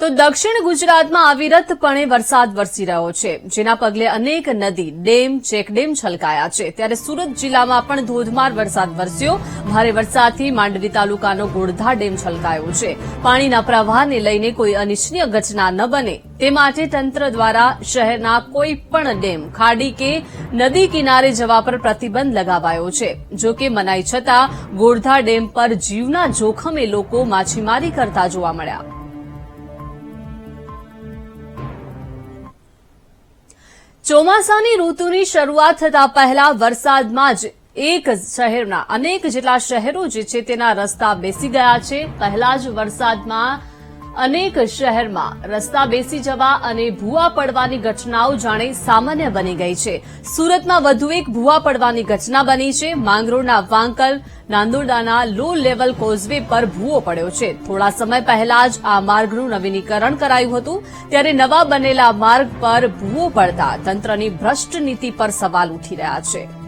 તો દક્ષિણ ગુજરાતમાં અવિરતપણે વરસાદ વરસી રહ્યો છે, જેના પગલે અનેક નદી, ડેમ, ચેકડેમ છલકાયા છે. ત્યારે સુરત જિલ્લામાં પણ ધોધમાર વરસાદ વરસ્યો. ભારે વરસાદથી માંડવી તાલુકાનો ગોળધા ડેમ છલકાયો છે. પાણીના પ્રવાહને લઈને કોઈ અનિચ્છનીય ઘટના ન બને તે માટે તંત્ર દ્વારા શહેરના કોઈ પણ ડેમ, ખાડી કે નદી કિનારે જવા પર પ્રતિબંધ લગાવાયો છે. જો કે મનાઈ છતાં ગોળધા ડેમ પર જીવના જોખમે લોકો માછીમારી કરતા જોવા મળ્યા. ચોમાસાની ઋતુની શરૂઆત થતા પહેલા વરસાદમાં જ એક શહેરના અનેક જેટલા શહેરો જે છે તેના રસ્તા બેસી ગયા છે. પહેલા જ વરસાદમાં અનેક શહેરમાં રસ્તા બેસી જવા અને ભૂવા પડવાની ઘટનાઓ જાણે સામાન્ય બની ગઈ છે. સુરતમાં વધુ એક ભૂવા પડવાની ઘટના બની છે. માંગરોળના વાંકલ નાંદોડાના લો લેવલ કોઝવે પર ભૂવો પડ્યો છે. થોડા સમય પહેલા જ આ માર્ગનું નવીનીકરણ કરાયું હતું, ત્યારે નવા બનેલા માર્ગ પર ભૂવો પડતા તંત્રની ભ્રષ્ટ નીતિ પર સવાલ ઉઠી રહ્યા છે.